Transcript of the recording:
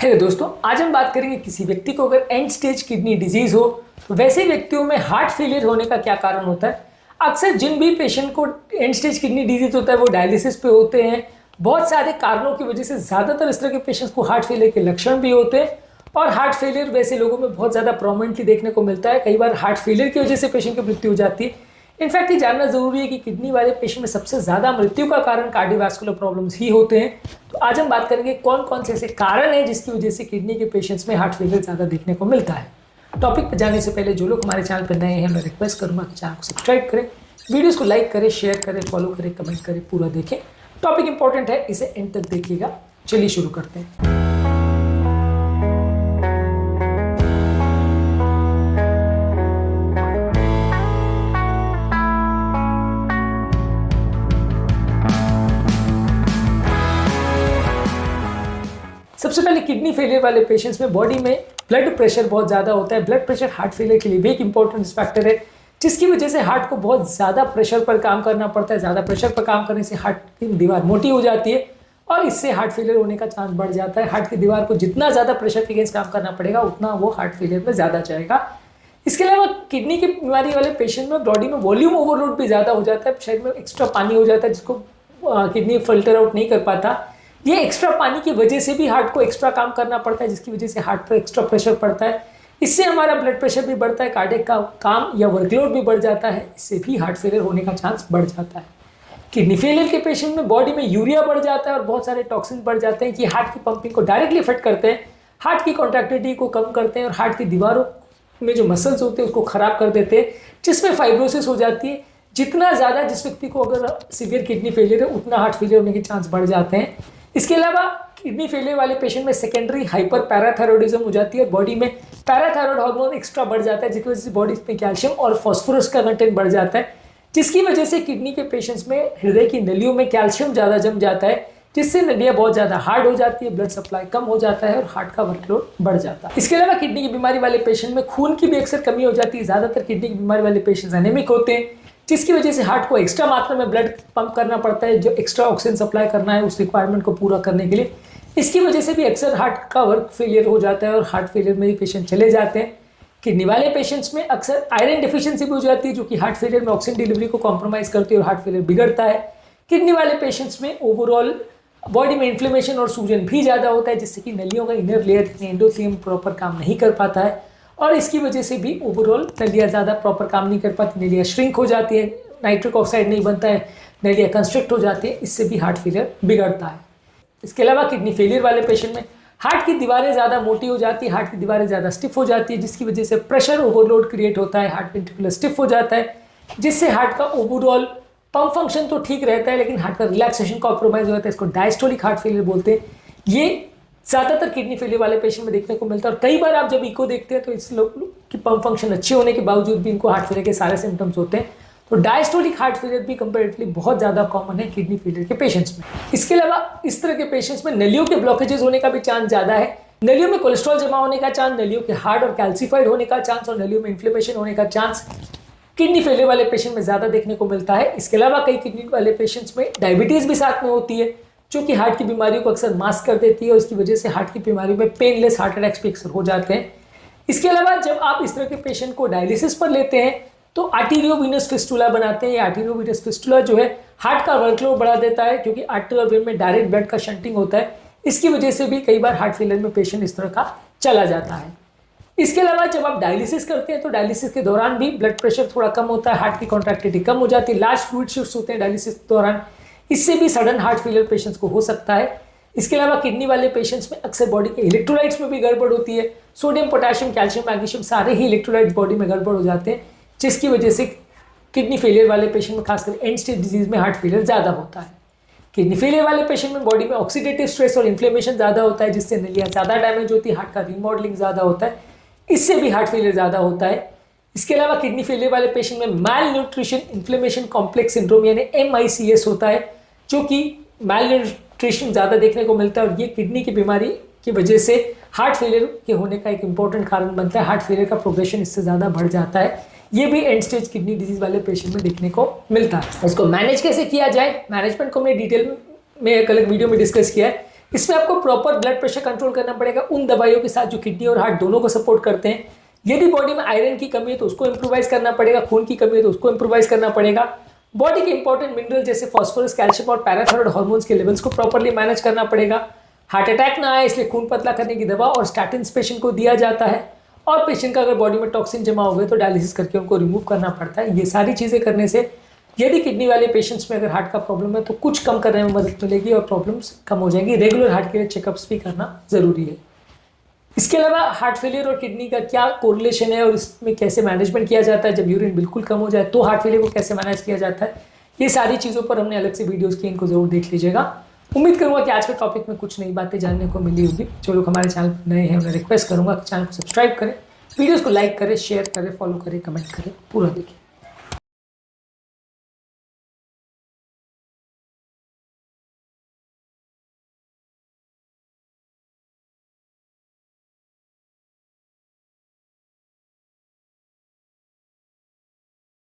Hello दोस्तों, आज हम बात करेंगे किसी व्यक्ति को अगर एंड स्टेज किडनी डिजीज हो तो वैसे व्यक्तियों में हार्ट फेलियर होने का क्या कारण होता है। अक्सर जिन भी पेशेंट को एंड स्टेज किडनी डिजीज होता है वो डायलिसिस पे होते हैं। बहुत सारे कारणों की वजह से ज़्यादातर इस तरह के पेशेंट्स को हार्ट फेलियर के लक्षण भी होते हैं और हार्ट फेलियर वैसे लोगों में बहुत ज़्यादा प्रोमिनेंटली देखने को मिलता है। कई बार हार्ट फेलियर की वजह से पेशेंट की मृत्यु हो जाती है। इनफैक्ट ये जानना जरूरी है कि किडनी वाले पेशेंट में सबसे ज़्यादा मृत्यु का कारण कार्डियोवैस्कुलर प्रॉब्लम्स ही होते हैं। तो आज हम बात करेंगे कौन कौन से ऐसे कारण हैं जिसकी वजह से किडनी के पेशेंट्स में हार्ट फेलियर ज़्यादा देखने को मिलता है। टॉपिक पर जाने से पहले जो लोग हमारे चैनल पर नए हैं, मैं रिक्वेस्ट करूँगा कि चैनल को सब्सक्राइब करें, वीडियोज़ को लाइक करें, शेयर करें, फॉलो करें, कमेंट करें, पूरा देखें। टॉपिक इंपॉर्टेंट है, इसे एंड तक देखिएगा। चलिए शुरू करते हैं। सबसे पहले किडनी फेलियर वाले पेशेंट्स में बॉडी में ब्लड प्रेशर बहुत ज़्यादा होता है। ब्लड प्रेशर हार्ट फेलियर के लिए भी एक इंपॉर्टेंट फैक्टर है, जिसकी वजह से हार्ट को बहुत ज़्यादा प्रेशर पर काम करना पड़ता है। ज़्यादा प्रेशर पर काम करने से हार्ट की दीवार मोटी हो जाती है और इससे हार्ट फेलियर होने का चांस बढ़ जाता है। हार्ट की दीवार को जितना ज़्यादा प्रेशर के अगेंस्ट काम करना पड़ेगा उतना वो हार्ट फेलियर में ज़्यादा जाएगा। इसके अलावा किडनी की बीमारी वाले पेशेंट में बॉडी में वॉल्यूम ओवरलोड भी ज़्यादा हो जाता है। शरीर में एक्स्ट्रा पानी हो जाता है जिसको किडनी फिल्टर आउट नहीं कर पाता। ये एक्स्ट्रा पानी की वजह से भी हार्ट को एक्स्ट्रा काम करना पड़ता है, जिसकी वजह से हार्ट पर एक्स्ट्रा प्रेशर पड़ता है। इससे हमारा ब्लड प्रेशर भी बढ़ता है, कार्डियक का काम या वर्कलोड भी बढ़ जाता है। इससे भी हार्ट फेलियर होने का चांस बढ़ जाता है। किडनी फेलियर के पेशेंट में बॉडी में यूरिया बढ़ जाता है और बहुत सारे टॉक्सिन बढ़ जाते हैं कि हार्ट की पंपिंग को डायरेक्टली इफेक्ट करते हैं, हार्ट की कॉन्ट्रैक्टिलिटी को कम करते हैं और हार्ट की दीवारों में जो मसल्स होते हैं उसको खराब कर देते हैं, जिसमें फाइब्रोसिस हो जाती है। जितना ज़्यादा जिस व्यक्ति को अगर सीवियर किडनी फेलियर है उतना हार्ट फेलियर होने के चांस बढ़ जाते हैं। इसके अलावा किडनी फेलियर वाले पेशेंट में सेकेंडरी हाइपर पैराथायरॉयडिज्म हो जाती है और बॉडी में पैराथायरॉयड हार्मोन एक्स्ट्रा बढ़ जाता है, जिसकी वजह से बॉडी में कैल्शियम और फास्फोरस का कंटेंट बढ़ जाता है, जिसकी वजह से किडनी के पेशेंट्स में हृदय की नलियों में कैल्शियम ज़्यादा जम जाता है, जिससे नलियाँ बहुत ज़्यादा हार्ड हो जाती है, ब्लड सप्लाई कम हो जाता है और हार्ट का वर्कलोड बढ़ जाता है। इसके अलावा किडनी की बीमारी वाले पेशेंट में खून की भी अक्सर कमी हो जाती है। ज़्यादातर किडनी की बीमारी वाले पेशेंट्स एनीमिक होते हैं, जिसकी वजह से हार्ट को एक्स्ट्रा मात्रा में ब्लड पंप करना पड़ता है, जो एक्स्ट्रा ऑक्सीजन सप्लाई करना है उस रिक्वायरमेंट को पूरा करने के लिए। इसकी वजह से भी अक्सर हार्ट का वर्क फेलियर हो जाता है और हार्ट फेलियर में भी पेशेंट चले जाते हैं। किडनी वाले पेशेंट्स में अक्सर आयरन डिफिशिएंसी भी हो जाती है, जो कि हार्ट फेलियर में ऑक्सीजन डिलीवरी को कॉम्प्रोमाइज़ करती है और हार्ट फेलियर बिगड़ता है। किडनी वाले पेशेंट्स में ओवरऑल बॉडी में इन्फ्लेमेशन और सूजन भी ज़्यादा होता है, जिससे कि नलियों का इनर लेयर एंडोथेलियम प्रॉपर काम नहीं कर पाता है और इसकी वजह से भी ओवरऑल नलियाँ ज़्यादा प्रॉपर काम नहीं कर पाती, नलियाँ श्रिंक हो जाती है, नाइट्रिक ऑक्साइड नहीं बनता है, नलियाँ कंस्ट्रिक्ट हो जाती है, इससे भी हार्ट फेलियर बिगड़ता है। इसके अलावा किडनी फेलियर वाले पेशेंट में हार्ट की दीवारें ज़्यादा मोटी हो जाती है, हार्ट की दीवारें ज़्यादा स्टिफ हो जाती है, जिसकी वजह से प्रेशर ओवरलोड क्रिएट होता है, हार्ट वेंट्रिकुलर स्टिफ हो जाता है, जिससे हार्ट का ओवरऑल पंप फंक्शन तो ठीक रहता है लेकिन हार्ट का रिलैक्सेशन कॉम्प्रोमाइज हो जाता है। इसको डायस्टोलिक हार्ट फेलियर बोलते हैं। ये ज़्यादातर किडनी फेलियर वाले पेशेंट में देखने को मिलता है और कई बार आप जब इको देखते हैं तो इस लोग की पंप फंक्शन अच्छे होने के बावजूद भी इनको हार्ट फेलियर के सारे सिम्टम्स होते हैं। तो डायस्टोलिक हार्ट फेलियर भी कंपैरेटिवली बहुत ज़्यादा कॉमन है किडनी फेलियर के पेशेंट्स में। इसके अलावा इस तरह के पेशेंट्स में नलियों के ब्लॉकेजेस होने का भी चांस ज़्यादा है। नलियों में कोलेस्ट्रॉल जमा होने का चांस, नलियों के हार्ड और कैल्सिफाइड होने का चांस और नलियों में इन्फ्लेमेशन होने का चांस किडनी फेलियर वाले पेशेंट में ज़्यादा देखने को मिलता है। इसके अलावा कई किडनी वाले पेशेंट्स में डायबिटीज़ भी साथ में होती है, जो कि हार्ट की बीमारियों को अक्सर मास्क कर देती है और इसकी वजह से हार्ट की बीमारी में पेनलेस हार्ट अटैक्स भी अक्सर हो जाते हैं। इसके अलावा जब आप इस तरह के पेशेंट को डायलिसिस पर लेते हैं तो आर्टेरियोवेनस फिस्टुला बनाते हैं। ये आर्टेरियोवेनस फिस्टुला जो है हार्ट का वर्कलोड बढ़ा देता है, क्योंकि आर्टेरियल वेन में डायरेक्ट ब्लड का शंटिंग होता है। इसकी वजह से भी कई बार हार्ट फेलियर में पेशेंट इस तरह का चला जाता है। इसके अलावा जब आप डायलिसिस करते हैं तो डायलिसिस के दौरान भी ब्लड प्रेशर थोड़ा कम होता है, हार्ट की कॉन्ट्रैक्टिलिटी कम हो जाती है, लार्ज फ्लूइड शिफ्ट्स होते हैं डायलिसिस के दौरान, इससे भी सडन हार्ट फेलियर पेशेंट्स को हो सकता है। इसके अलावा किडनी वाले पेशेंट्स में अक्सर बॉडी के इलेक्ट्रोलाइट्स में भी गड़बड़ होती है। सोडियम, पोटेशियम, कैल्शियम, मैग्नीशियम सारे ही इलेक्ट्रोलाइट्स बॉडी में गड़बड़ हो जाते हैं, जिसकी वजह से किडनी फेलियर वाले पेशेंट में खासकर एंड स्टेज डिजीज में हार्ट फेलियर ज़्यादा होता है। किडनी फेलियर वाले पेशेंट में बॉडी में ऑक्सीडेटिव स्ट्रेस और इन्फ्लेमेशन ज़्यादा होता है, जिससे नलियाँ ज़्यादा डैमेज होती है, हार्ट का रीमॉडलिंग ज़्यादा होता है, इससे भी हार्ट फेलियर ज़्यादा होता है। इसके अलावा किडनी फेलियर वाले पेशेंट में मैल न्यूट्रिशन इन्फ्लेमेशन कॉम्प्लेक्स सिंड्रोम यानी MICS होता है, जो कि मैल न्यूट्रिशन ज़्यादा देखने को मिलता है और ये किडनी की बीमारी की वजह से हार्ट फेलियर के होने का एक इंपॉर्टेंट कारण बनता है। हार्ट फेलियर का प्रोग्रेशन इससे ज़्यादा बढ़ जाता है। ये भी एंड स्टेज किडनी डिजीज वाले पेशेंट में देखने को मिलता है। इसको मैनेज कैसे किया जाए, मैनेजमेंट को हमने डिटेल में एक अलग वीडियो में डिस्कस किया है। इसमें आपको प्रॉपर ब्लड प्रेशर कंट्रोल करना पड़ेगा उन दवाइयों के साथ जो किडनी और हार्ट दोनों को सपोर्ट करते हैं। यदि बॉडी में आयरन की कमी है तो उसको इम्प्रोवाइज करना पड़ेगा, खून की कमी है तो उसको इम्प्रोवाइज करना पड़ेगा। बॉडी के इंपॉर्टेंट मिनरल जैसे फॉस्फोरस, कैल्शियम और पैराथायरॉइड हार्मोन्स के लेवल्स को प्रॉपर्ली मैनेज करना पड़ेगा। हार्ट अटैक ना आए इसलिए खून पतला करने की दवा और स्टैटिन पेशेंट को दिया जाता है। और पेशेंट का अगर बॉडी में टॉक्सिन जमा हो गए तो डायलिसिस करके उनको रिमूव करना पड़ता है। ये सारी चीज़ें करने से यदि किडनी वाले पेशेंट्स में अगर हार्ट का प्रॉब्लम है तो कुछ कम करने में मदद मिलेगी और प्रॉब्लम्स कम हो जाएंगी। रेगुलर हार्ट के लिए चेकअप्स भी करना ज़रूरी है। इसके अलावा हार्ट फेलियर और किडनी का क्या कोरिलेशन है और इसमें कैसे मैनेजमेंट किया जाता है, जब यूरिन बिल्कुल कम हो जाए तो हार्ट फेलियर को कैसे मैनेज किया जाता है, ये सारी चीज़ों पर हमने अलग से वीडियोज़ की, इनको ज़रूर देख लीजिएगा। उम्मीद करूंगा कि आज के टॉपिक में कुछ नई बातें जानने को मिली होगी। जो लोग हमारे चैनल पर नए हैं उन्हें रिक्वेस्ट करूंगा कि चैनल को सब्सक्राइब करें, वीडियोज़ को लाइक करें, शेयर करें, फॉलो करें, कमेंट करें, पूरा देखें।